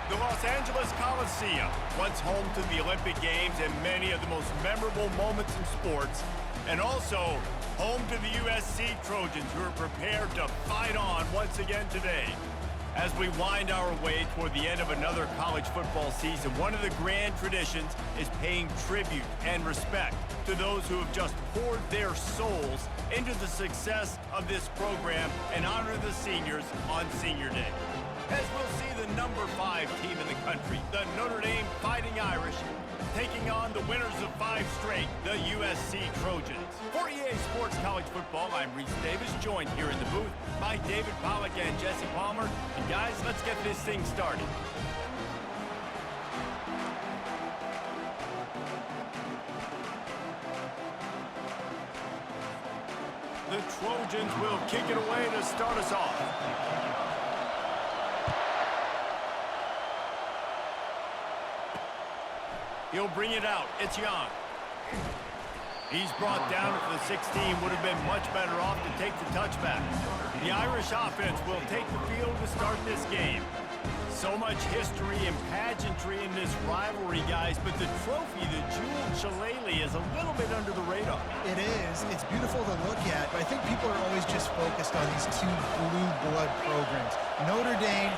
The Los Angeles Coliseum, once home to the Olympic Games and many of the most memorable moments in sports, and also home to the USC Trojans, who are prepared to fight on once again today. As we wind our way toward the end of another college football season, one of the grand traditions is paying tribute and respect to those who have just poured their souls into the success of this program and honor the seniors on Senior Day. As we'll see the number 5 team in the country, the Notre Dame Fighting Irish, taking on the winners of 5 straight, the USC Trojans. For EA Sports College Football, I'm Reese Davis, joined here in the booth by David Pollack and Jesse Palmer. And guys, let's get this thing started. The Trojans will kick it away to start us off. He'll bring it out. It's Young. He's brought down to the 16. Would have been much better off to take the touchback. The Irish offense will take the field to start this game. So much history and pageantry in this rivalry, guys, but the trophy, the jeweled shillelagh, is a little bit under the radar. It is. It's beautiful to look at, but I think people are always just focused on these 2 blue blood programs. Notre Dame,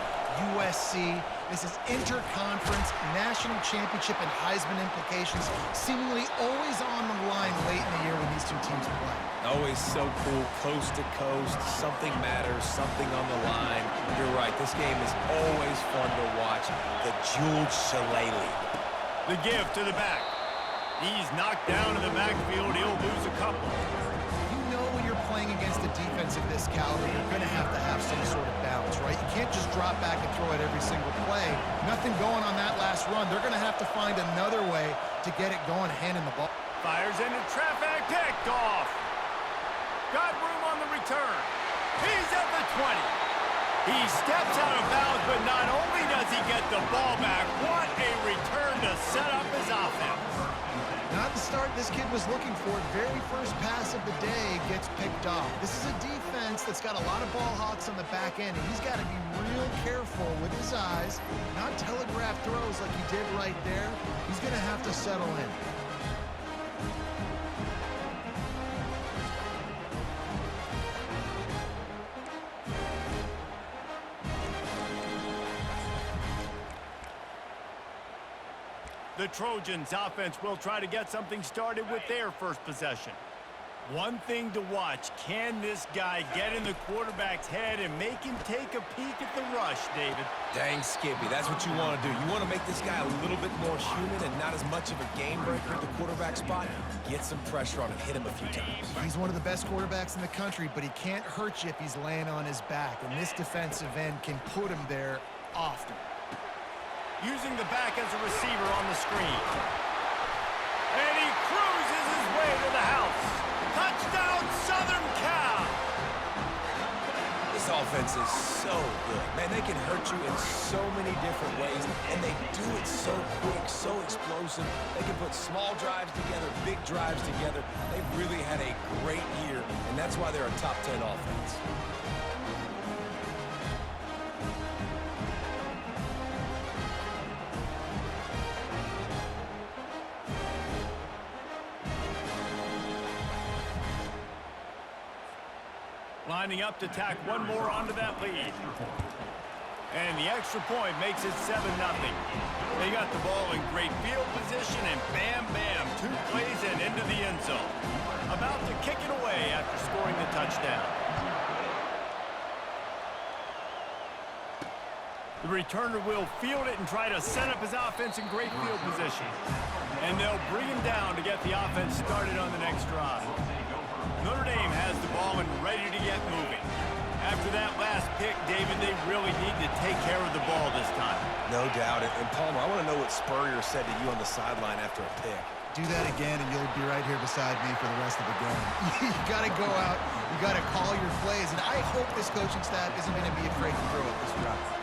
USC. This is interconference, national championship, and Heisman implications seemingly always on the line late in the year when these 2 teams play. Always so cool, coast to coast. Something matters, something on the line. You're right, this game is always fun to watch. The jeweled shillelagh. The give to the back. He's knocked down in the backfield. He'll lose a couple. You know when you're playing against a defense of this caliber, you're going to have some sort of balance, right? You can't just drop back and throw it every single play. Nothing going on that last run. They're going to have to find another way to get it going, handing the ball. Fires into traffic, picked off. Got room on the return. He's at the 20. He steps out of bounds, but not only does he get the ball back, what a return to set up his offense. Not the start this kid was looking for. Very first pass of the day gets picked off. This is a defense that's got a lot of ball hawks on the back end, and he's got to be real careful with his eyes, not telegraph throws like he did right there. He's going to have to settle in. The Trojans offense will try to get something started with their first possession. One thing to watch, can this guy get in the quarterback's head and make him take a peek at the rush, David? Dang, Skippy, that's what you want to do. You want to make this guy a little bit more human and not as much of a game breaker at the quarterback spot. Get some pressure on him, hit him a few times. He's one of the best quarterbacks in the country, but he can't hurt you if he's laying on his back, and this defensive end can put him there often. Using the back as a receiver on the screen. And he cruises his way to the house. Touchdown, Southern Cal! This offense is so good. Man, they can hurt you in so many different ways, and they do it so quick, so explosive. They can put small drives together, big drives together. They've really had a great year, and that's why they're a top 10 offense. Lining up to tack one more onto that lead. And the extra point makes it 7-0. They got the ball in great field position, and bam, bam, 2 plays and into the end zone. About to kick it away after scoring the touchdown. The returner will field it and try to set up his offense in great field position. And they'll bring him down to get the offense started on the next drive. Notre Dame has the ball and ready to get moving. After that last pick, David, they really need to take care of the ball this time. No doubt. And Palmer, I want to know what Spurrier said to you on the sideline after a pick. Do that again, and you'll be right here beside me for the rest of the game. You got to go out. You got to call your plays, and I hope this coaching staff isn't going to be afraid to throw it this route.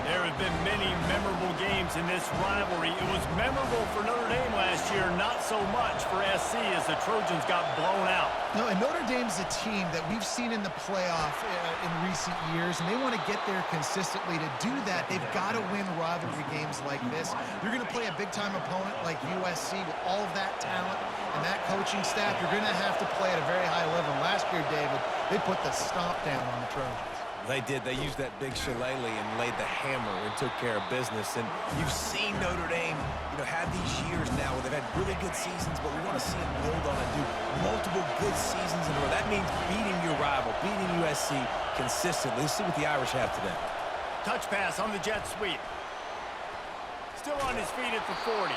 There have been many memorable games in this rivalry. It was memorable for Notre Dame last year, not so much for SC as the Trojans got blown out. No, and Notre Dame's a team that we've seen in the playoff in recent years, and they want to get there consistently. To do that, they've got to win rivalry games like this. You're going to play a big-time opponent like USC with all of that talent and that coaching staff. You're going to have to play at a very high level. Last year, David, they put the stomp down on the Trojans. They did. They used that big shillelagh and laid the hammer and took care of business. And you've seen Notre Dame, have these years now where they've had really good seasons, but we want to see them build on and do multiple good seasons in a row. That means beating your rival, beating USC consistently. Let's see what the Irish have today. Touch pass on the jet sweep. Still on his feet at the 40.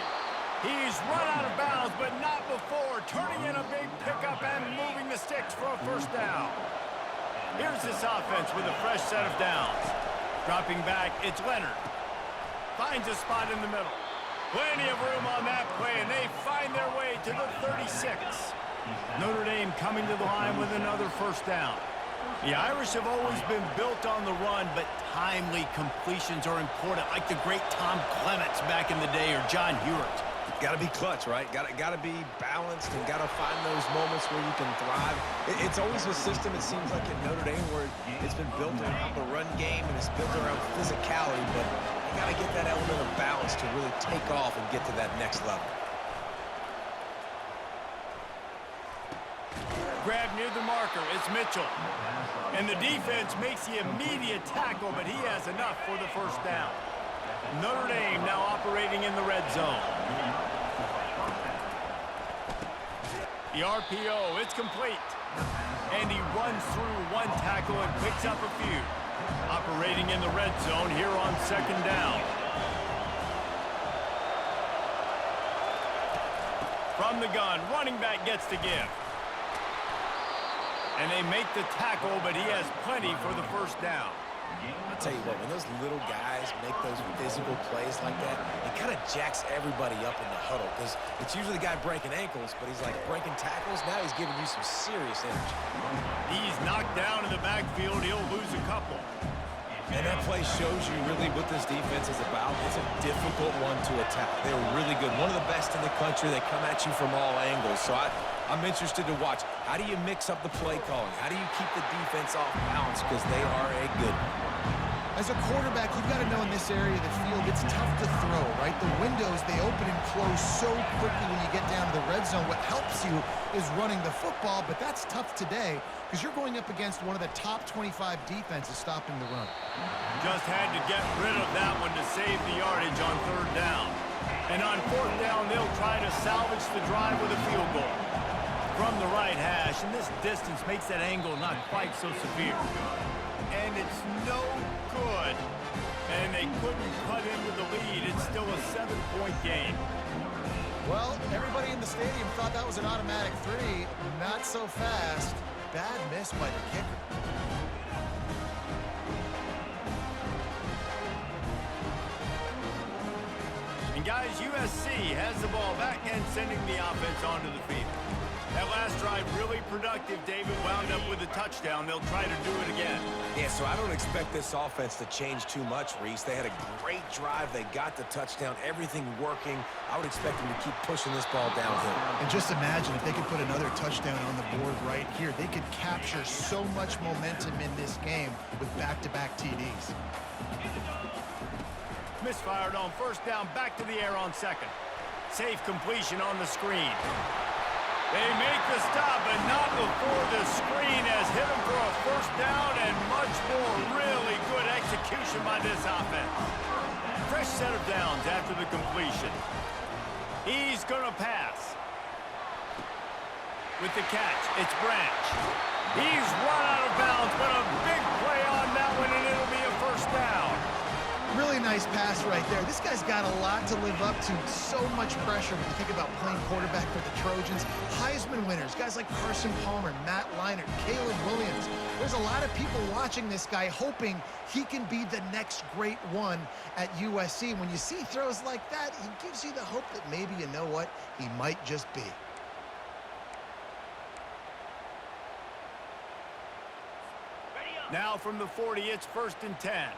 He's run out of bounds, but not before turning in a big pickup and moving the sticks for a first down. Here's this offense with a fresh set of downs. Dropping back, it's Leonard. Finds a spot in the middle. Plenty of room on that play, and they find their way to the 36. Notre Dame coming to the line with another first down. The Irish have always been built on the run, but timely completions are important, like the great Tom Clements back in the day or John Hewart. Got to be clutch, right? Got to be balanced and got to find those moments where you can thrive. It's always a system, it seems like, in Notre Dame where it's been built around the run game and it's built around physicality, but you got to get that element of balance to really take off and get to that next level. Grab near the marker, it's Mitchell. And the defense makes the immediate tackle, but he has enough for the first down. Notre Dame now operating in the red zone. The RPO, it's complete. And he runs through one tackle and picks up a few. Operating in the red zone here on second down. From the gun, running back gets to give. And they make the tackle, but he has plenty for the first down. I'll tell you what, when those little guys make those physical plays like that, it kind of jacks everybody up in the huddle because it's usually the guy breaking ankles, but he's like breaking tackles. Now he's giving you some serious energy. He's knocked down in the backfield. He'll lose a couple. And that play shows you really what this defense is about. It's a difficult one to attack. They're really good. One of the best in the country. They come at you from all angles. So I'm interested to watch. How do you mix up the play calling? How do you keep the defense off balance? Because they are a good one. As a quarterback, you've got to know in this area of the field, it's tough to throw, right? The windows, they open and close so quickly when you get down to the red zone. What helps you is running the football, but that's tough today because you're going up against one of the top 25 defenses stopping the run. Just had to get rid of that one to save the yardage on third down. And on fourth down, they'll try to salvage the drive with a field goal. From the right hash, and this distance makes that angle not quite so severe. And it's no good. And they couldn't cut into the lead. It's still a 7-point game. Well, everybody in the stadium thought that was an automatic 3. Not so fast. Bad miss by the kicker. And guys, USC has the ball back and sending the offense onto the field. That last drive really productive. David wound up with a touchdown. They'll try to do it again. Yeah, so I don't expect this offense to change too much, Reese. They had a great drive. They got the touchdown. Everything working. I would expect them to keep pushing this ball downhill. And just imagine if they could put another touchdown on the board right here. They could capture so much momentum in this game with back-to-back TDs. Misfired on first down. Back to the air on second. Safe completion on the screen. They make the stop, but not before the screen has hit them for a first down and much more. Really good execution by this offense. Fresh set of downs after the completion. He's going to pass. With the catch, it's Branch. He's run out of bounds, but a big play on that one, and it'll be a first down. Really nice pass right there. This guy's got a lot to live up to. So much pressure when you think about playing quarterback for the Trojans. Heisman winners, guys like Carson Palmer, Matt Leinart, Caleb Williams. There's a lot of people watching this guy hoping he can be the next great one at USC. When you see throws like that, he gives you the hope that maybe, you know what, he might just be. Now from the 40, it's 1st and 10.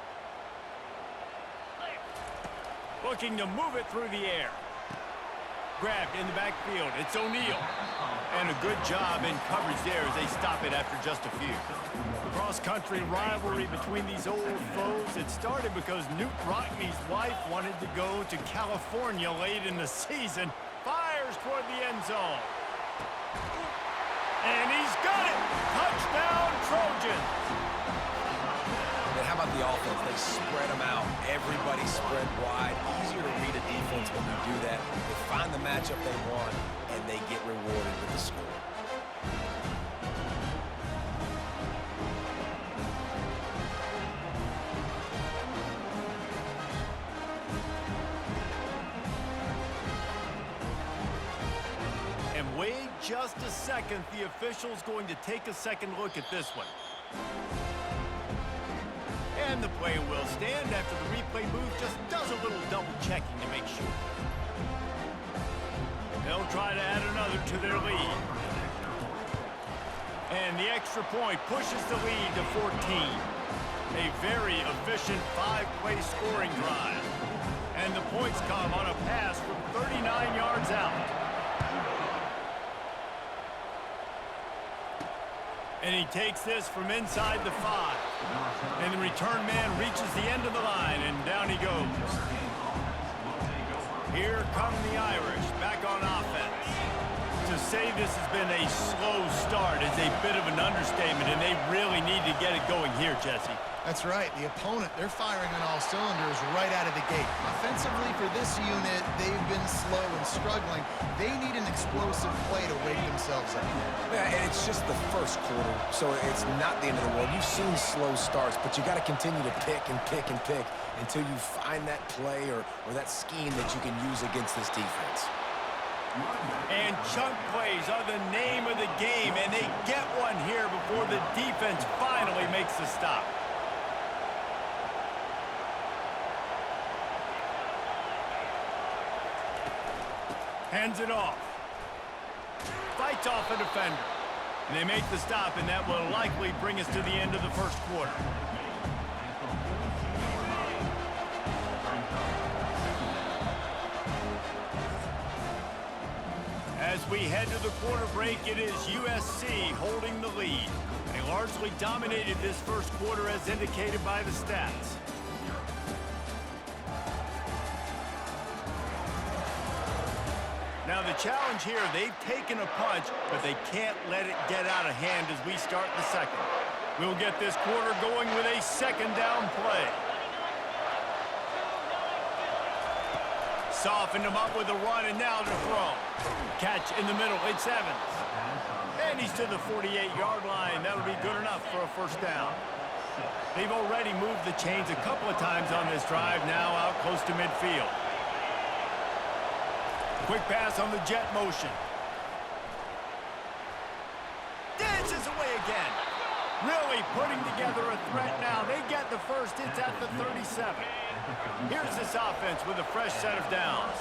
Looking to move it through the air. Grabbed in the backfield. It's O'Neal. And a good job in coverage there as they stop it after just a few. Cross-country rivalry between these old foes. It started because Newt Rockney's wife wanted to go to California late in the season. Fires toward the end zone. And he's got it! Touchdown, Trojans! And how about the offense? They spread them out. Everybody spread wide. Easier to read a defense when you do that. They find the matchup they want, and they get rewarded with the score. And wait just a second. The official's going to take a second look at this one. And the play will stand after the replay booth just does a little double checking to make sure. They'll try to add another to their lead. And the extra point pushes the lead to 14. A very efficient 5-play scoring drive. And the points come on a pass from 39 yards out. And he takes this from inside the 5. And the return man reaches the end of the line, and down he goes. Here come the Irish back on offense. To say this has been a slow start is a bit of an understatement, and they really need to get it going here, Jesse. That's right. The opponent, they're firing on all cylinders right out of the gate. Offensively for this unit, they've been slow and struggling. They need an explosive play to wake themselves up. Yeah, and it's just the first quarter, so it's not the end of the world. You've seen slow starts, but you got to continue to pick and pick and pick until you find that play or that scheme that you can use against this defense. And chunk plays are the name of the game, and they get one here before the defense finally makes the stop. Hands it off. Fights off a defender. And they make the stop, and that will likely bring us to the end of the first quarter. As we head to the quarter break, it is USC holding the lead. They largely dominated this first quarter as indicated by the stats. Now the challenge here, they've taken a punch, but they can't let it get out of hand as we start the second. We'll get this quarter going with a second down play. Softened him up with a run, and now to throw. Catch in the middle, it's Evans. And he's to the 48-yard line. That'll be good enough for a first down. They've already moved the chains a couple of times on this drive, now out close to midfield. Quick pass on the jet motion. Dances away again. Really putting together a threat now. They get the first. It's at the 37. Here's this offense with a fresh set of downs.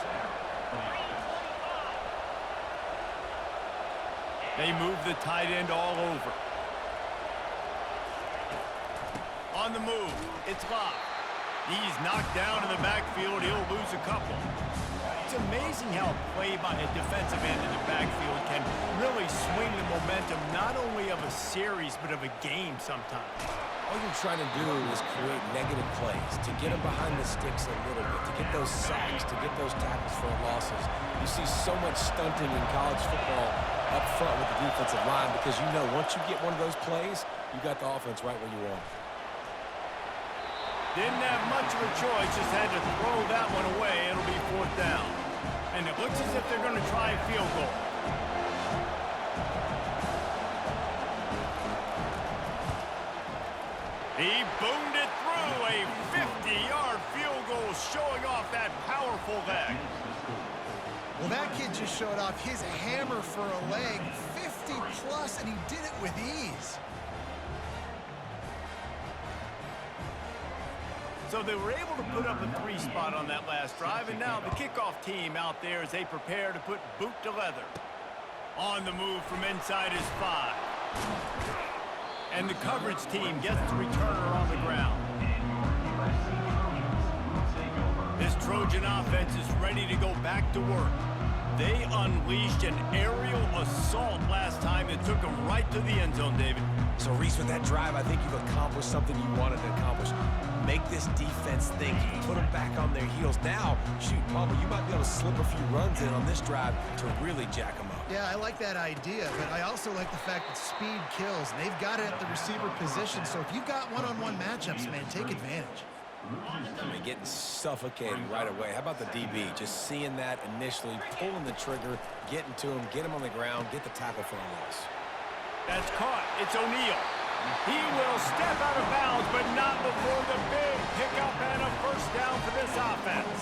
They move the tight end all over. On the move, it's Locke. He's knocked down in the backfield. He'll lose a couple. It's amazing how a play by a defensive end in the backfield can really swing the momentum not only of a series but of a game sometimes. All you're trying to do is create negative plays, to get them behind the sticks a little bit, to get those sacks, to get those tackles for losses. You see so much stunting in college football up front with the defensive line because you know once you get one of those plays, you got the offense right where you want it. Didn't have much of a choice, just had to throw that one away. It'll be fourth down. And it looks as if they're going to try a field goal. He boomed it through, a 50-yard field goal showing off that powerful leg. Well, that kid just showed off his hammer for a leg, 50-plus, and he did it with ease. So they were able to put up a 3 spot on that last drive, and now the kickoff team out there as they prepare to put boot to leather. On the move from inside his 5. And the coverage team gets the returner on the ground. This Trojan offense is ready to go back to work. They unleashed an aerial assault last time that took them right to the end zone, David. So, Reese, with that drive, I think you've accomplished something you wanted to accomplish. Make this defense think. You put them back on their heels. Now, shoot, Palmer, you might be able to slip a few runs in on this drive to really jack them up. Yeah, I like that idea, but I also like the fact that speed kills. And they've got it at the receiver position, so if you've got one-on-one matchups, man, take advantage. I mean, getting suffocated right away. How about the DB? Just seeing that initially, pulling the trigger, getting to him, get him on the ground, get the tackle for a loss. That's caught. It's O'Neal. He will step out of bounds, but not before the big pickup and a first down for this offense.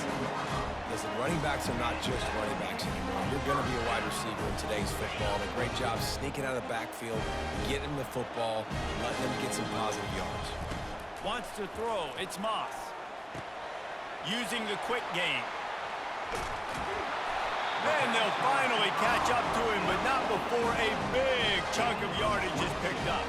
Listen, running backs are not just running backs anymore. You're going to be a wide receiver in today's football. A great job sneaking out of the backfield, getting the football, letting them get some positive yards. Wants to throw. It's Moss. Using the quick game. Then they'll finally catch up to him, but not before a big chunk of yardage is picked up.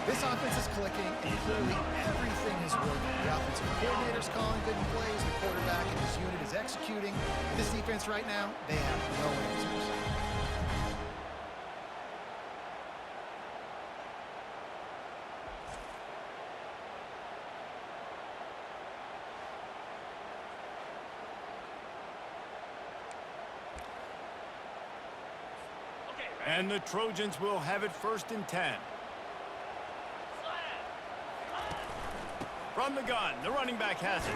This offense is clicking, and clearly everything is working. The offensive coordinator's calling good plays. The quarterback and his unit is executing. This defense right now, they have no answers. And the Trojans will have it 1st and 10. From the gun, the running back has it.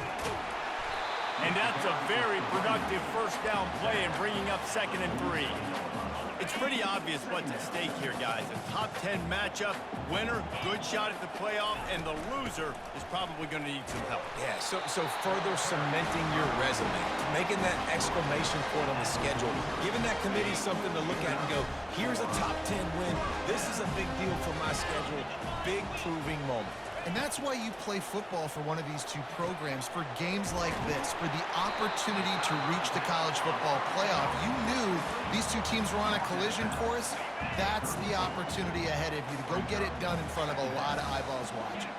And that's a very productive first down play and bringing up 2nd and 3. It's pretty obvious what's at stake here, guys. A top 10 matchup, winner, good shot at the playoff, and the loser is probably going to need some help. Yeah, so further cementing your resume, making that exclamation point on the schedule, giving that committee something to look at and go, here's a top 10 win. This is a big deal for my schedule. Big proving moment. And that's why you play football for one of these two programs, for games like this, for the opportunity to reach the college football playoff. You knew these two teams were on a collision course. That's the opportunity ahead of you to go get it done in front of a lot of eyeballs watching.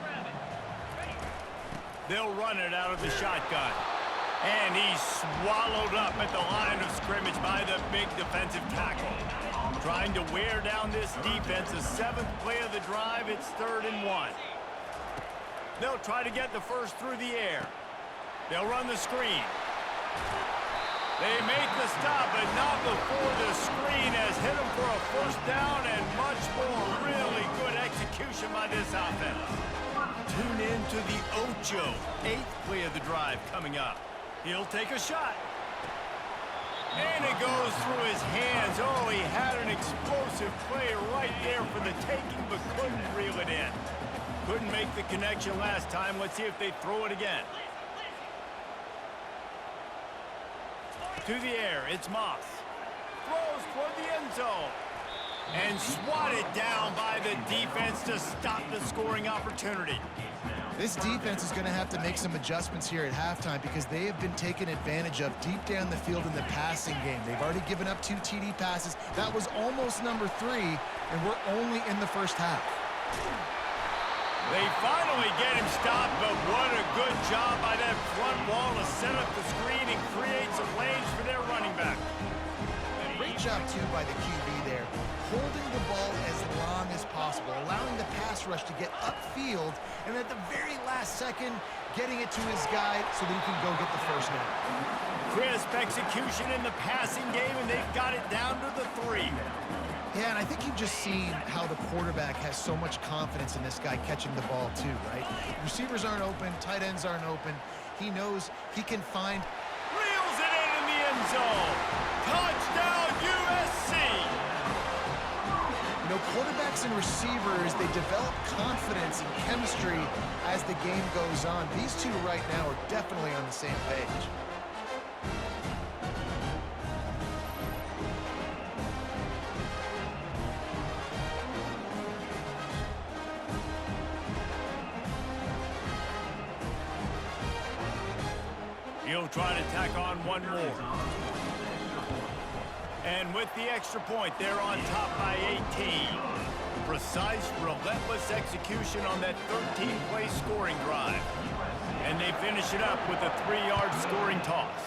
They'll run it out of the shotgun. And he's swallowed up at the line of scrimmage by the big defensive tackle. Trying to wear down this defense, the 7th play of the drive, it's 3rd and 1. They'll try to get the first through the air. They'll run the screen. They make the stop, but not before the screen has hit them for a first down and much more. Really good execution by this offense. Tune in to the Ocho, 8th play of the drive coming up. He'll take a shot. And it goes through his hands. Oh, he had an explosive play right there for the taking, but couldn't reel it in. Couldn't make the connection last time. Let's see if they throw it again. To the air, it's Moss. Throws toward the end zone. And swatted down by the defense to stop the scoring opportunity. This defense is going to have to make some adjustments here at halftime because they have been taken advantage of deep down the field in the passing game. They've already given up 2 TD passes. That was almost number 3, and we're only in the first half. They finally get him stopped, but what a good job by that front wall to set up the screen and create some lanes for their running back. Great job, too, by the QB there, holding the ball as long as possible, allowing the pass rush to get upfield, and at the very last second, getting it to his guy so that he can go get the first down. Crisp execution in the passing game, and they've got it down to the 3. Yeah, and I think you've just seen how the quarterback has so much confidence in this guy catching the ball too, right? Receivers aren't open, tight ends aren't open. He knows he can find... Reels it in the end zone. Touchdown, USC! You know, quarterbacks and receivers, they develop confidence and chemistry as the game goes on. These two right now are definitely on the same page. He'll try to tack on one more. And with the extra point, they're on top by 18. Precise, relentless execution on that 13-play scoring drive. And they finish it up with a 3-yard scoring toss.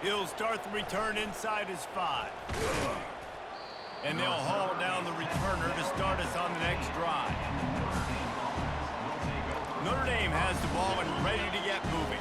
He'll start the return inside his 5. And they'll haul down the returner to start us on the next drive. Notre Dame has the ball and ready to get moving.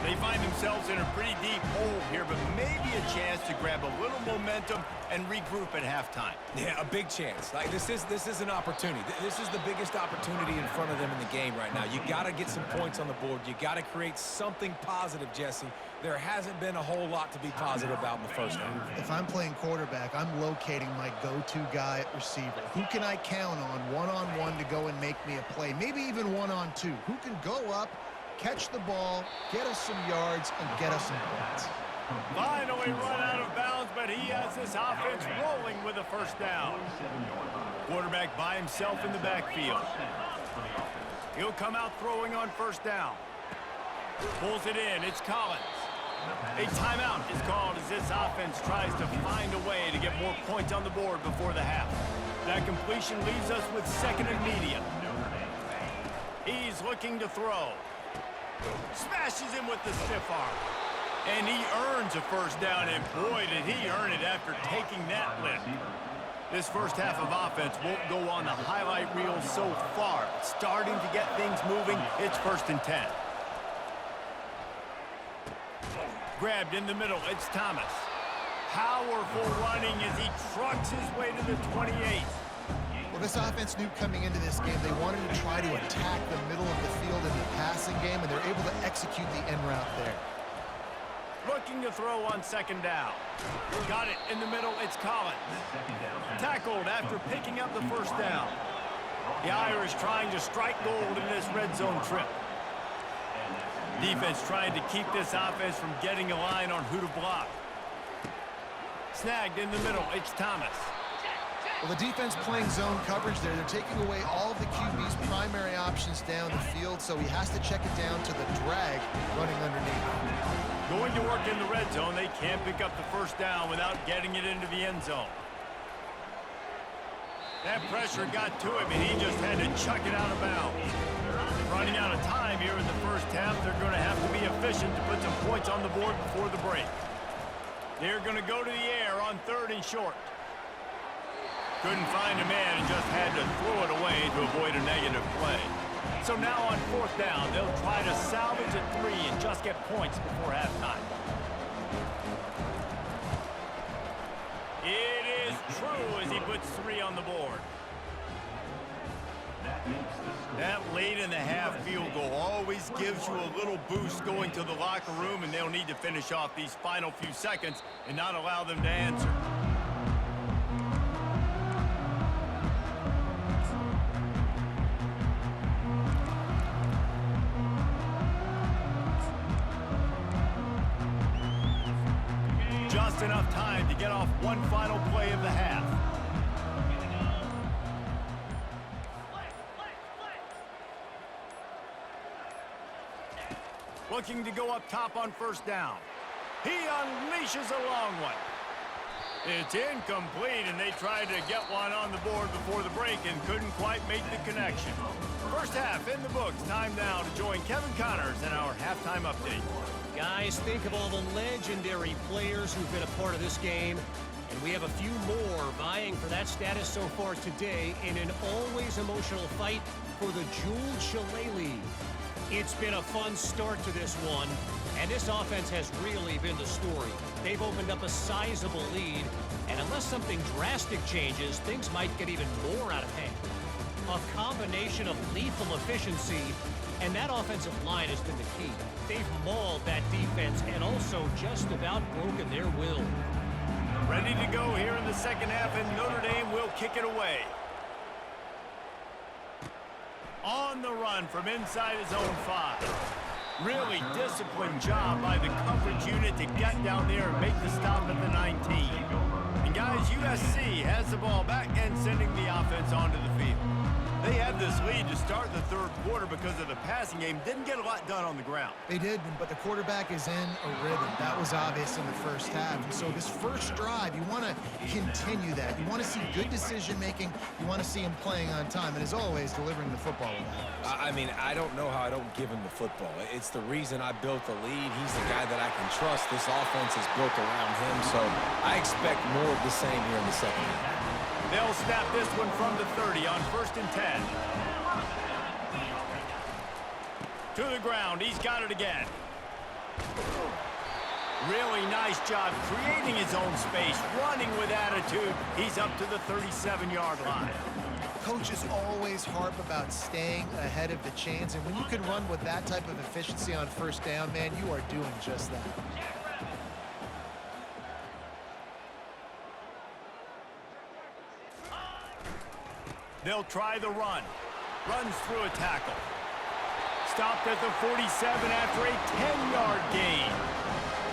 They find themselves in a pretty deep hole here, but maybe a chance to grab a little momentum and regroup at halftime. Yeah, a big chance. Like this is an opportunity. This is the biggest opportunity in front of them in the game right now. You got to get some points on the board. You got to create something positive, Jesse. There hasn't been a whole lot to be positive about in the first half. If I'm playing quarterback, I'm locating my go-to guy at receiver. Who can I count on one-on-one to go and make me a play? Maybe even one-on-two. Who can go up, catch the ball, get us some yards, and get us some points. Finally run out of bounds, but he has this offense rolling with a first down. Quarterback by himself in the backfield. He'll come out throwing on first down. Pulls it in. It's Collins. A timeout is called as this offense tries to find a way to get more points on the board before the half. That completion leaves us with 2nd and medium. He's looking to throw. Smashes him with the stiff arm. And he earns a first down, and boy, did he earn it after taking that lift. This first half of offense won't go on the highlight reel so far. Starting to get things moving, it's 1st and 10. Grabbed in the middle, it's Thomas. Powerful running as he trucks his way to the 28. Well, this offense knew coming into this game they wanted to try to attack the middle of the field in the passing game, and they're able to execute the end route there. Looking to throw on 2nd down. Got it in the middle, it's Collins. Tackled after picking up the first down. The Irish trying to strike gold in this red zone trip. Defense trying to keep this offense from getting a line on who to block. Snagged in the middle, it's Thomas. Well, the defense playing zone coverage there. They're taking away all of the QB's primary options down the field, so he has to check it down to the drag running underneath. Going to work in the red zone, they can't pick up the first down without getting it into the end zone. That pressure got to him, and he just had to chuck it out of bounds. Running out of time here in the first half, they're going to have to be efficient to put some points on the board before the break. They're going to go to the air on 3rd and short. Couldn't find a man and just had to throw it away to avoid a negative play. So now on 4th down, they'll try to salvage a 3 and just get points before halftime. It is true as he puts 3 on the board. That late in the half field goal always gives you a little boost going to the locker room, and they'll need to finish off these final few seconds and not allow them to answer. Just enough time to get off one final play of the half. Looking to go up top on 1st down. He unleashes a long one. It's incomplete, and they tried to get one on the board before the break and couldn't quite make the connection. First half in the books. Time now to join Kevin Connors in our halftime update. Guys, think of all the legendary players who've been a part of this game, and we have a few more vying for that status so far today in an always emotional fight for the jeweled shillelagh. It's been a fun start to this one, and this offense has really been the story. They've opened up a sizable lead, and unless something drastic changes, things might get even more out of hand. A combination of lethal efficiency, and that offensive line has been the key. They've mauled that defense and also just about broken their will. Ready to go here in the second half, and Notre Dame will kick it away. On the run from inside his own 5. Really disciplined job by the coverage unit to get down there and make the stop at the 19. And guys, USC has the ball back and sending the offense onto the field. They had this lead to start the third quarter because of the passing game. Didn't get a lot done on the ground. They did, but the quarterback is in a rhythm. That was obvious in the first half. And so this first drive, you want to continue that. You want to see good decision-making. You want to see him playing on time. And as always, delivering the football without. I mean, I don't know how I don't give him the football. It's the reason I built the lead. He's the guy that I can trust. This offense is built around him, so I expect more of the same here in the second half. They'll snap this one from the 30 on 1st and 10. To the ground. He's got it again. Really nice job creating his own space, running with attitude. He's up to the 37-yard line. Coaches always harp about staying ahead of the chains, and when you can run with that type of efficiency on first down, man, you are doing just that. They'll try the run. Runs through a tackle. Stopped at the 47 after a 10-yard gain.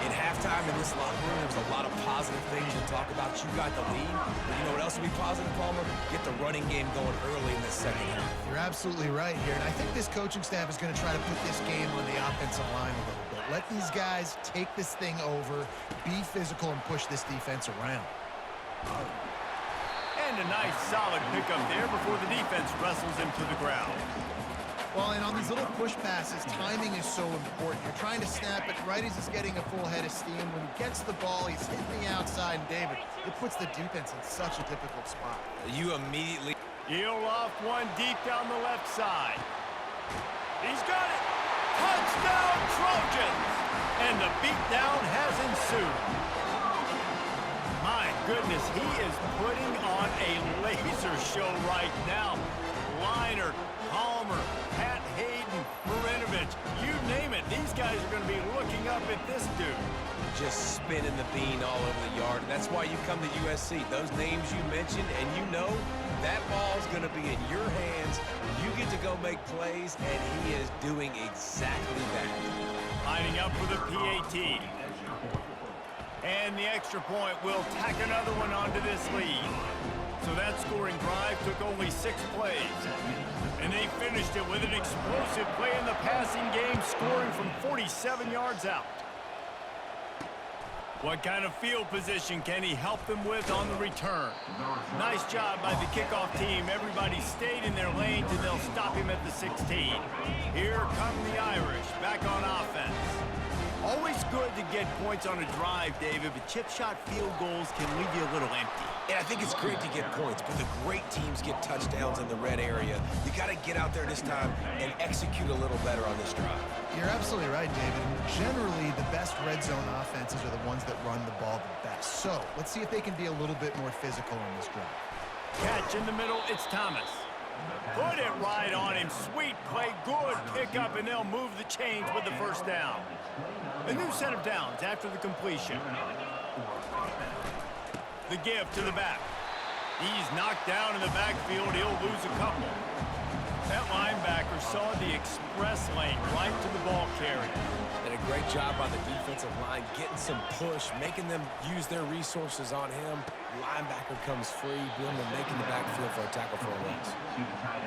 In halftime in this locker room, there's a lot of positive things to talk about. You got the lead, but you know what else will be positive, Palmer? Get the running game going early in the second half. You're absolutely right here, and I think this coaching staff is going to try to put this game on the offensive line a little bit. Let these guys take this thing over, be physical, and push this defense around. And a nice solid pickup there before the defense wrestles him to the ground. Well, and on these little push passes, timing is so important. You're trying to snap it right as he's getting a full head of steam. When he gets the ball, he's hitting the outside, and David, it puts the defense in such a difficult spot. You immediately... He'll off one deep down the left side. He's got it! Touchdown, Trojans! And the beatdown has ensued. My goodness, he is putting on a laser show right now. Liner, Palmer, Pat Hayden, Marinovich, you name it. These guys are going to be looking up at this dude. Just spinning the bean all over the yard. And that's why you come to USC. Those names you mentioned, and you know that ball's going to be in your hands. You get to go make plays, and he is doing exactly that. Lining up for the PAT. And the extra point will tack another one onto this lead. So that scoring drive took only 6 plays. And they finished it with an explosive play in the passing game, scoring from 47 yards out. What kind of field position can he help them with on the return? Nice job by the kickoff team. Everybody stayed in their lanes, and they'll stop him at the 16. Here come the Irish, back on offense. Always good to get points on a drive, David, but chip shot field goals can leave you a little empty. And I think it's great to get points, but the great teams get touchdowns in the red area. You got to get out there this time and execute a little better on this drive. You're absolutely right, David. Generally, the best red zone offenses are the ones that run the ball the best. So let's see if they can be a little bit more physical in this drive. Catch in the middle, it's Thomas. Put it right on him. Sweet play, good pickup, and they'll move the chains with the first down. A new set of downs after the completion. The give to the back. He's knocked down in the backfield. He'll lose a couple. That linebacker saw the express lane right to the ball carrier. Did a great job on the defensive line, getting some push, making them use their resources on him. Linebacker comes free, boom, and making the backfield for a tackle for a loss.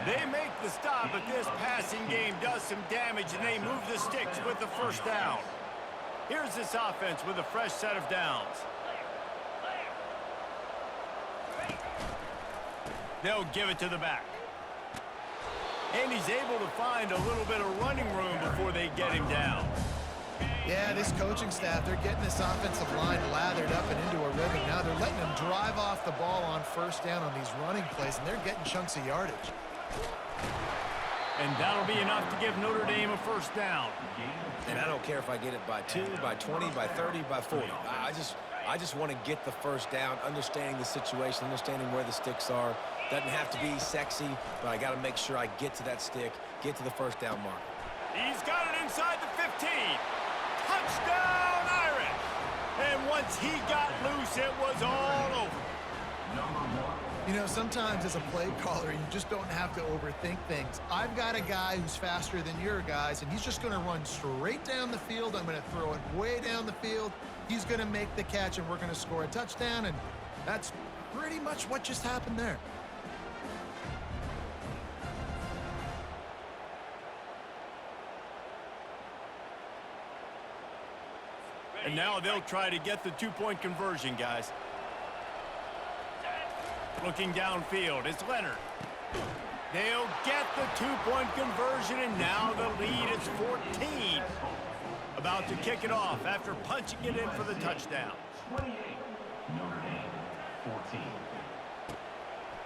They make the stop, but this passing game does some damage, and they move the sticks with the first down. Here's this offense with a fresh set of downs. They'll give it to the back. And he's able to find a little bit of running room before they get him down. Yeah, this coaching staff, they're getting this offensive line lathered up and into a rhythm. Now they're letting them drive off the ball on first down on these running plays, and they're getting chunks of yardage. And that'll be enough to give Notre Dame a first down. And I don't care if I get it by 2, by 20, by 30, by 40. I just want to get the first down, understanding the situation, understanding where the sticks are. Doesn't have to be sexy, but I got to make sure I get to that stick, get to the first down mark. He's got it inside the 15. Touchdown, Irish! And once he got loose, it was all over. You know, sometimes as a play caller, you just don't have to overthink things. I've got a guy who's faster than your guys, and he's just going to run straight down the field. I'm going to throw it way down the field. He's going to make the catch, and we're going to score a touchdown, and that's pretty much what just happened there. And now they'll try to get the two-point conversion, guys. Looking downfield, it's Leonard. They'll get the two-point conversion, and now the lead is 14. About to kick it off after punching it in for the touchdown. 28, Notre Dame, 14.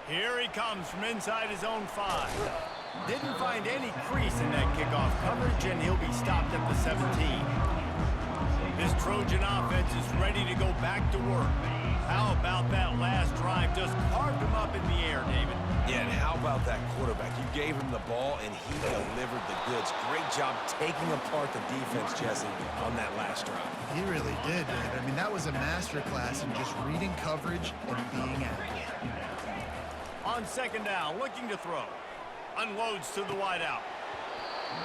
Here he comes from inside his own 5. Didn't find any crease in that kickoff coverage, and he'll be stopped at the 17. This Trojan offense is ready to go back to work. How about that last drive? Just carved him up in the air, David. Yeah, and how about that quarterback? You gave him the ball, and he delivered the goods. Great job taking apart the defense, Jesse, on that last drive. He really did, David. I mean, that was a masterclass in just reading coverage and being accurate. On second down, looking to throw. Unloads to the wideout.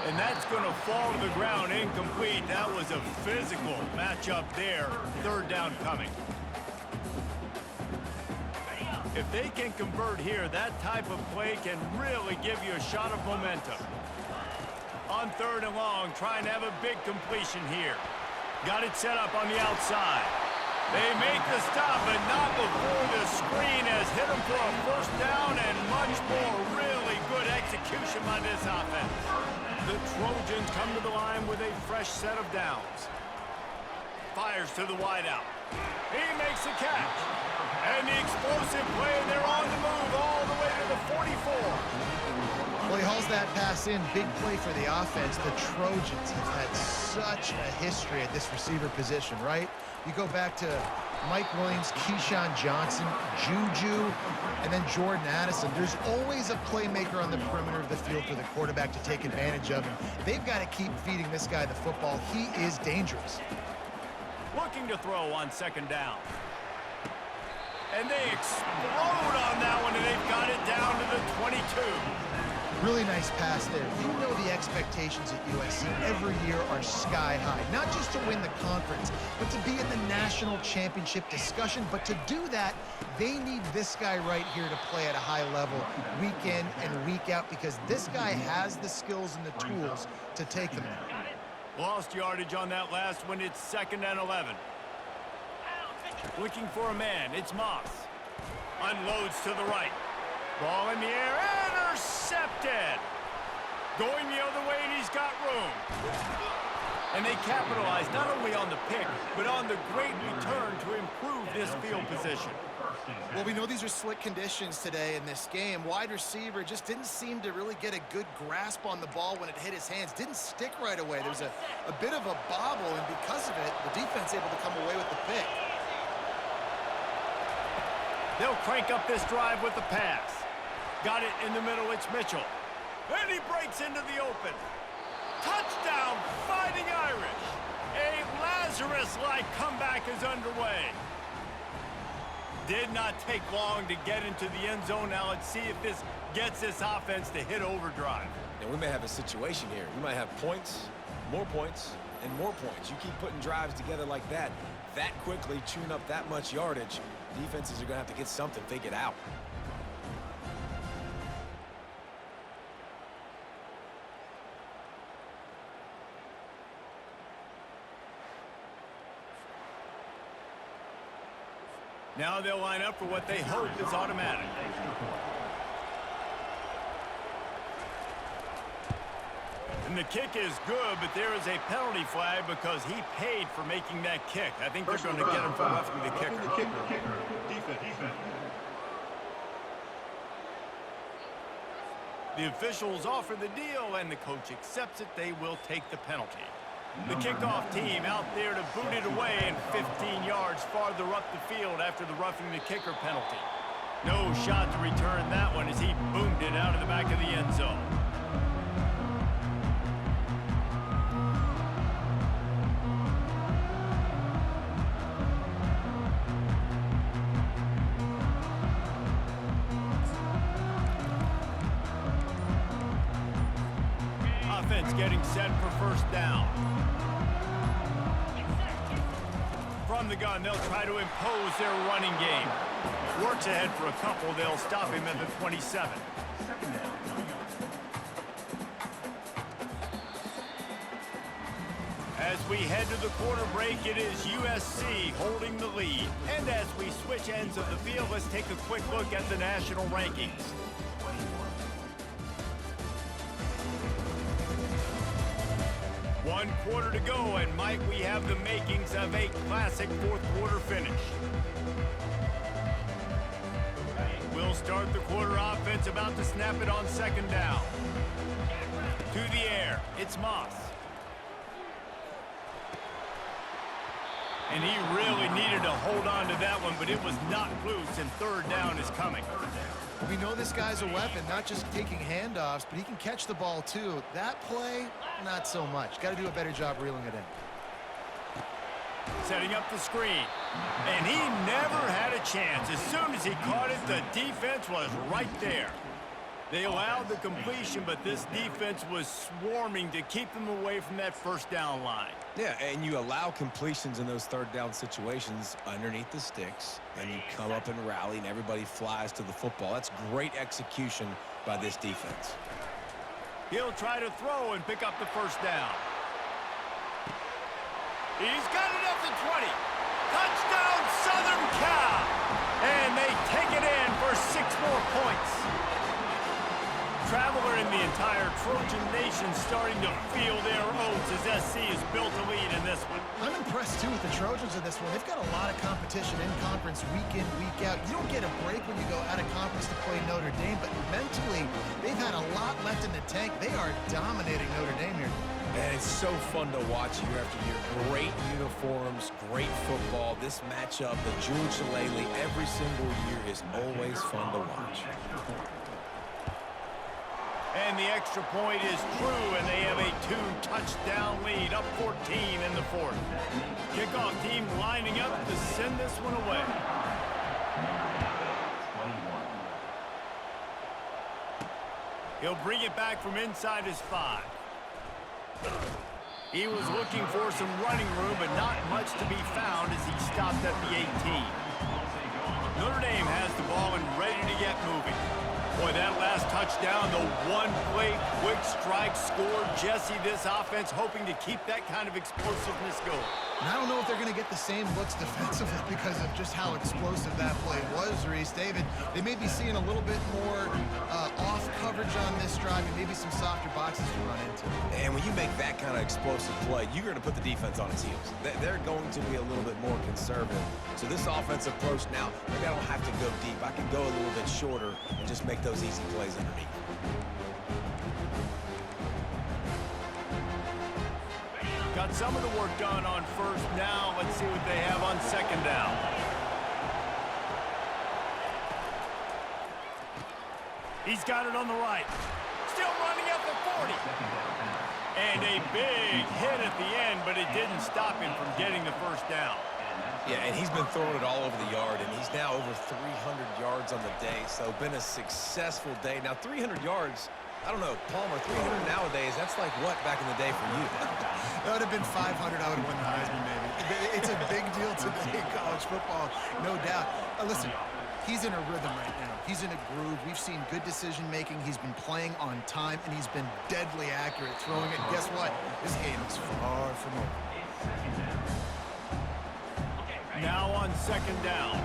And that's going to fall to the ground incomplete. That was a physical matchup there. Third down coming. If they can convert here, that type of play can really give you a shot of momentum. On third and long, trying to have a big completion here. Got it set up on the outside. They make the stop, but not before the screen has hit them for a first down and much more. Really good execution by this offense. The Trojans come to the line with a fresh set of downs. Fires to the wideout. He makes the catch. And the explosive play, they're on the move all the way to the 44. Well, he hauls that pass in. Big play for the offense. The Trojans have had such a history at this receiver position, right? You go back to Mike Williams, Keyshawn Johnson, Juju, and then Jordan Addison. There's always a playmaker on the perimeter of the field for the quarterback to take advantage of. And they've got to keep feeding this guy the football. He is dangerous. Looking to throw on second down. And they explode on that one, and they've got it down to the 22. Really nice pass there. You know the expectations at USC every year are sky high. Not just to win the conference, but to be in the national championship discussion. But to do that, they need this guy right here to play at a high level week in and week out, because this guy has the skills and the tools to take them there. Lost yardage on that last one. It's second and 11. Looking for a man. It's Moss. Unloads to the right. Ball in the air. Intercepted. Going the other way, and he's got room. And they capitalize not only on the pick, but on the great return to improve this field position. Well, we know these are slick conditions today in this game. Wide receiver just didn't seem to really get a good grasp on the ball when it hit his hands. Didn't stick right away. There was a bit of a bobble, and because of it, the defense able to come away with the pick. They'll crank up this drive with the pass. Got it in the middle, it's Mitchell. And he breaks into the open. Touchdown, Fighting Irish. A Lazarus-like comeback is underway. Did not take long to get into the end zone. Now let's see if this gets this offense to hit overdrive. And we may have a situation here. We might have points, and more points. You keep putting drives together like that quickly, chewing up that much yardage, defenses are going to have to get something figured out. Now they'll line up for what they hope is automatic. And the kick is good, but there is a penalty flag because he paid for making that kick. I think they're going to get him for roughing the kicker. Defense. The officials offer the deal, and the coach accepts it. They will take the penalty. The kickoff team out there to boot it away and 15 yards farther up the field after the roughing the kicker penalty. No shot to return that one as he boomed it out of the back of the end zone. Offense getting set for first down. From the gun, they'll try to impose their running game. Works ahead for a couple. They'll stop him at the 27. As we head to the quarter break, it is USC holding the lead. And as we switch ends of the field, let's take a quick look at the national rankings. One quarter to go, and Mike, we have the makings of a classic fourth quarter finish. We'll start the quarter offense, about to snap it on second down. To the air, it's Moss. And he really needed to hold on to that one, but it was not loose, and third down is coming. We know this guy's a weapon, not just taking handoffs, but he can catch the ball too. That play, not so much. Got to do a better job reeling it in. Setting up the screen. And he never had a chance. As soon as he caught it, the defense was right there. They allowed the completion, but this defense was swarming to keep them away from that first down line. Yeah, and you allow completions in those third down situations underneath the sticks, and you come up and rally, and everybody flies to the football. That's great execution by this defense. He'll try to throw and pick up the first down. He's got it at the 20. Touchdown, Southern Cal! And they take it in for 6 more points. Traveler in the entire Trojan Nation starting to feel their oats as SC has built a lead in this one. I'm impressed, too, with the Trojans in this one. They've got a lot of competition in conference week in, week out. You don't get a break when you go out of conference to play Notre Dame, but mentally, they've had a lot left in the tank. They are dominating Notre Dame here. And it's so fun to watch year after year. Great uniforms, great football. This matchup, the George Shillelagh, every single year is always fun to watch. And the extra point is true, and they have a 2-touchdown lead, up 14 in the fourth. Kickoff team lining up to send this one away. He'll bring it back from inside his 5. He was looking for some running room, but not much to be found as he stopped at the 18. Notre Dame has the ball and ready to get moving. Boy, that last touchdown, the one-play quick strike score. Jesse, this offense hoping to keep that kind of explosiveness going. And I don't know if they're going to get the same looks defensively because of just how explosive that play was, Reese. David, they may be seeing a little bit more off coverage on this drive and maybe some softer boxes to run into. And when you make that kind of explosive play, you're going to put the defense on its heels. They're going to be a little bit more conservative. So this offensive approach now, maybe I don't have to go deep. I can go a little bit shorter and just make those easy plays underneath. Got some of the work done on first. Now let's see what they have on second down. He's got it on the right. Still running at the 40. And a big hit at the end, but it didn't stop him from getting the first down. Yeah, and he's been throwing it all over the yard, and he's now over 300 yards on the day, so been a successful day. Now, 300 yards, I don't know, Palmer, 300 nowadays, that's like what back in the day for you? That would have been 500. I would have won the Heisman, maybe. It's a big deal today in college football, no doubt. Listen, he's in a rhythm right now. He's in a groove. We've seen good decision-making. He's been playing on time, and he's been deadly accurate throwing it. Guess what? This game is far from over. Now on second down.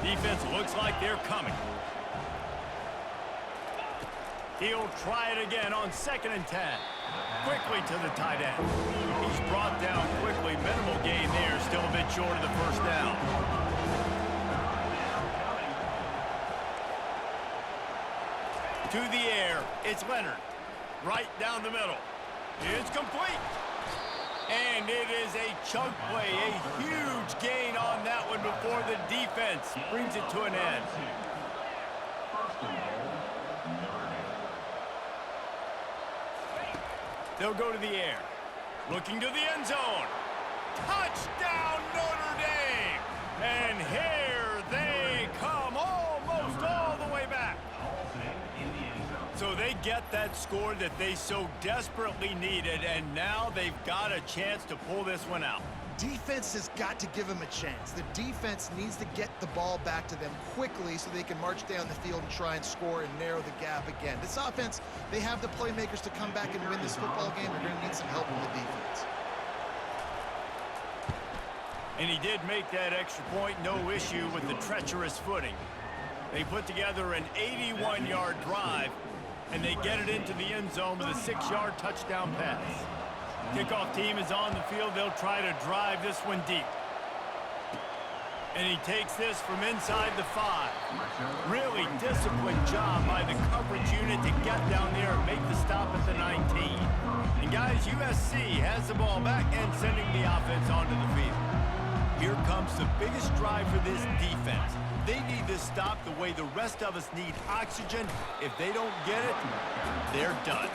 Defense looks like they're coming. He'll try it again on 2nd and 10. Quickly to the tight end. He's brought down quickly. Minimal gain there. Still a bit short of the first down. To the air. It's Leonard. Right down the middle. It's complete. And it is a chunk play, a huge gain on that one before the defense brings it to an end. They'll go to the air. Looking to the end zone. Touchdown, Notre Dame! And here they come, almost all the way back. So they get that score that they so desperately needed, and now they've got a chance to pull this one out. defense has got to give them a chance. The defense needs to get the ball back to them quickly so they can march down the field and try and score and narrow the gap again. This offense, they have the playmakers to come back and win this football game. They're going to need some help from the defense. And he did make that extra point, no issue with the treacherous footing. They put together an 81-yard drive, and they get it into the end zone with a 6-yard touchdown pass. Kickoff team is on the field. They'll try to drive this one deep. And he takes this from inside the 5. Really disciplined job by the coverage unit to get down there and make the stop at the 19. And guys, USC has the ball back and sending the offense onto the field. Here comes the biggest drive for this defense. They need this stop the way the rest of us need oxygen. If they don't get it, they're done.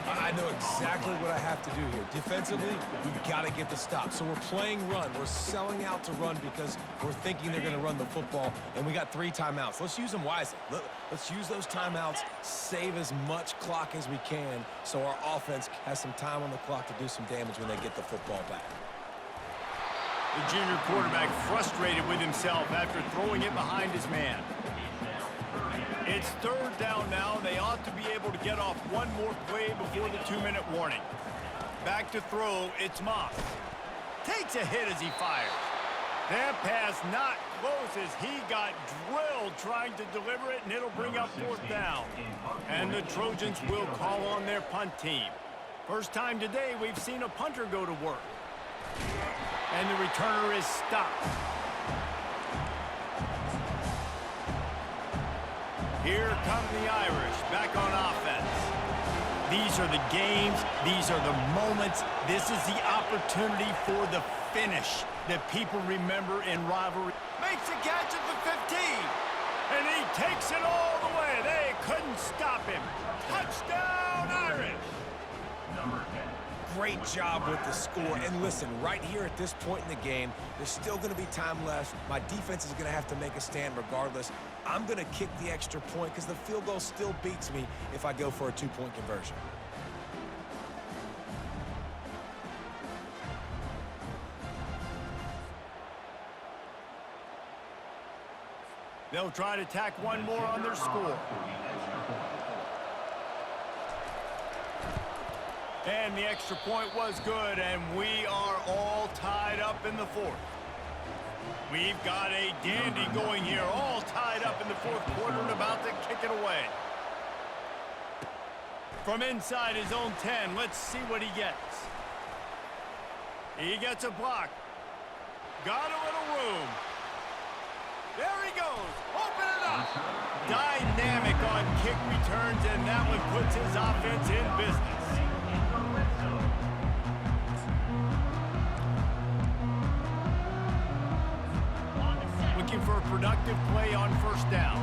I know exactly what I have to do here. Defensively, we've got to get the stop. So we're playing run. We're selling out to run because we're thinking they're going to run the football, and we got 3 timeouts. Let's use them wisely. Let's use those timeouts, save as much clock as we can so our offense has some time on the clock to do some damage when they get the football back. The junior quarterback frustrated with himself after throwing it behind his man. It's 3rd down now. They ought to be able to get off one more play before the 2-minute warning. Back to throw, it's Moss. Takes a hit as he fires. That pass not close as he got drilled trying to deliver it, and it'll bring up 4th down. And the Trojans will call on their punt team. First time today we've seen a punter go to work. And the returner is stopped. Here come the Irish back on offense. These are the games. These are the moments. This is the opportunity for the finish that people remember in rivalry. Makes a catch at the 15. And he takes it all the way. They couldn't stop him. Touchdown, Irish. Number 10. Great job with the score. And listen, right here at this point in the game, there's still going to be time left. My defense is going to have to make a stand regardless. I'm going to kick the extra point because the field goal still beats me if I go for a 2-point conversion. They'll try to tack one more on their score. And the extra point was good, and we are all tied up in the 4th. We've got a dandy going here, all tied up in the 4th quarter and about to kick it away. From inside his own 10, let's see what he gets. He gets a block. Got a little room. There he goes. Open it up. Dynamic on kick returns, and that one puts his offense in business. Looking for a productive play on 1st down.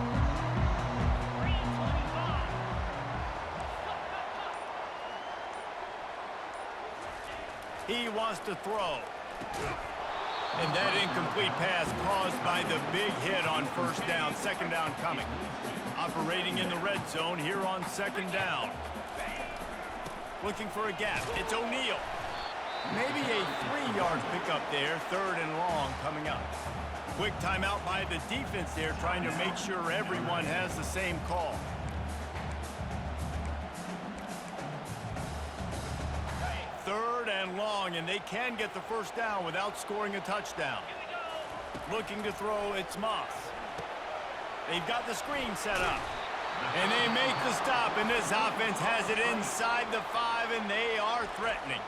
He wants to throw. And that incomplete pass caused by the big hit on 1st down. 2nd down coming. Operating in the red zone here on 2nd down. Looking for a gap. It's O'Neal. Maybe a 3-yard pickup there. 3rd and long coming up. Quick timeout by the defense there, trying to make sure everyone has the same call. Third and long, and they can get the 1st down without scoring a touchdown. Looking to throw, it's Moss. They've got the screen set up. And they make the stop, and this offense has it inside the 5, and they are threatening.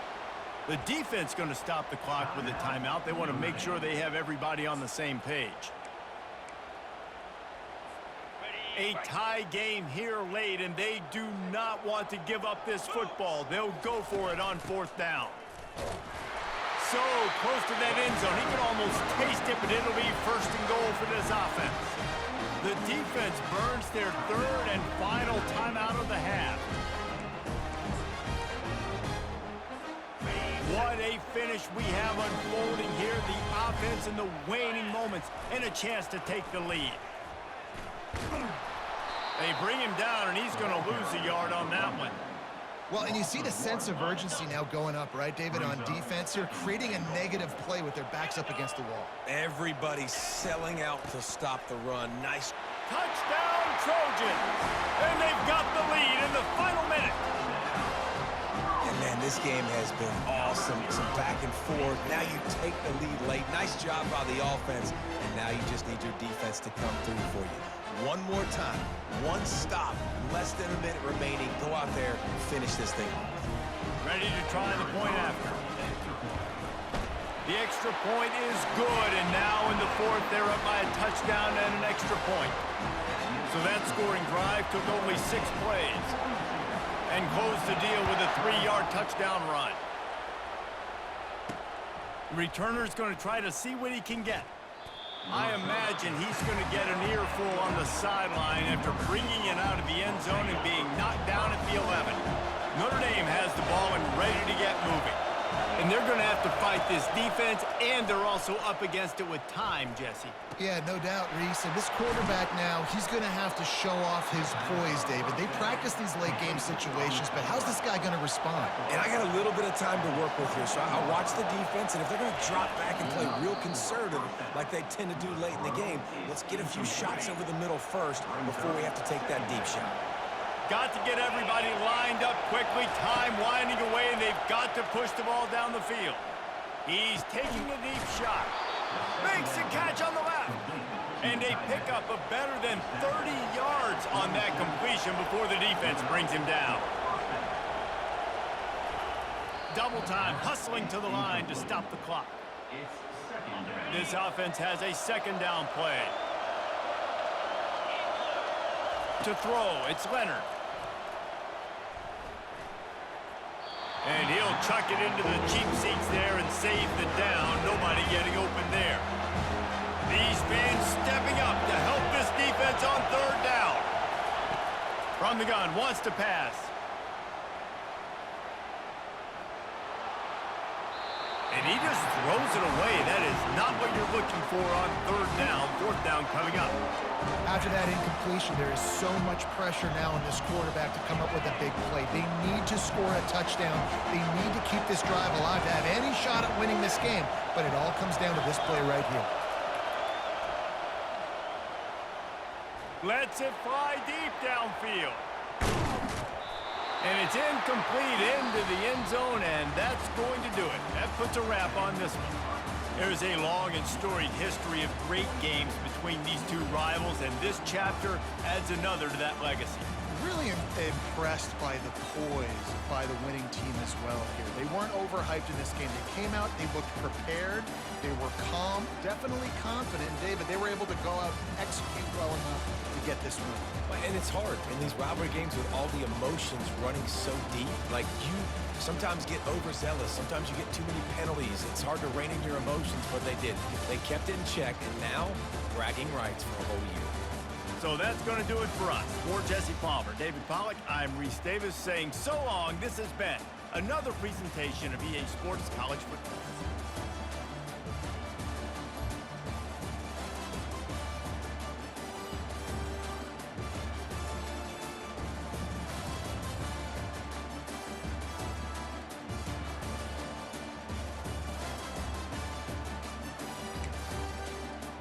The defense going to stop the clock with a timeout. They want to make sure they have everybody on the same page. A tie game here late, and they do not want to give up this football. They'll go for it on 4th down. So close to that end zone. He can almost taste it, but it'll be 1st and goal for this offense. The defense burns their 3rd and final timeout of the half. What a finish we have unfolding here. The offense in the waning moments and a chance to take the lead. They bring him down, and he's going to lose a yard on that one. Well, and you see the sense of urgency now going up, right, David, on defense here, creating a negative play with their backs up against the wall. Everybody's selling out to stop the run. Nice. Touchdown, Trojans! And they've got the lead in the final minute. And, man, this game has been awesome. Some back and forth. Now you take the lead late. Nice job by the offense. And now you just need your defense to come through for you. One more time. One stop. Less than a minute remaining. Go out there and finish this thing off. Ready to try the point after. The extra point is good, and now in the fourth, they're up by a touchdown and an extra point. So that scoring drive took only 6 plays and closed the deal with a 3-yard touchdown run. The returner's going to try to see what he can get. I imagine he's going to get an earful on the sideline after bringing it out of the end zone and being knocked down at the 11. Notre Dame has the ball and ready to get moving. And they're going to have to fight this defense, and they're also up against it with time, Jesse. Yeah, no doubt, Reese. And this quarterback now, he's going to have to show off his poise, David. They practice these late-game situations, but how's this guy going to respond? And I got a little bit of time to work with here, so I'll watch the defense, and if they're going to drop back and play real conservative like they tend to do late in the game, let's get a few shots over the middle first before we have to take that deep shot. Got to get everybody lined up quickly, time winding away, and they've got to push the ball down the field. He's taking a deep shot. Makes a catch on the left. And they pick up a better than 30 yards on that completion before the defense brings him down. Double time, hustling to the line to stop the clock. This offense has a second down play. To throw, it's Leonard. And he'll chuck it into the cheap seats there and save the down. Nobody getting open there. These fans stepping up to help this defense on third down. From the gun, wants to pass. And he just throws it away. That is not what you're looking for on third down. Fourth down coming up. After that incompletion, there is so much pressure now on this quarterback to come up with a big play. They need to score a touchdown. They need to keep this drive alive to have any shot at winning this game. But it all comes down to this play right here. Lets it fly deep downfield. And it's incomplete into the end zone, and that's going to do it. That puts a wrap on this one. There's a long and storied history of great games between these two rivals, and this chapter adds another to that legacy. Really impressed by the poise by the winning team as well here. They weren't overhyped in this game. They came out, they looked prepared, they were calm, definitely confident. And David, they were able to go out and execute well enough to get this win. And it's hard in these rivalry games with all the emotions running so deep. Like, you sometimes get overzealous. Sometimes you get too many penalties. It's hard to rein in your emotions, but they did. They kept it in check, and now bragging rights for a whole year. So that's going to do it for us. For Jesse Palmer, David Pollack, I'm Reese Davis saying so long. This has been another presentation of EA Sports College Football.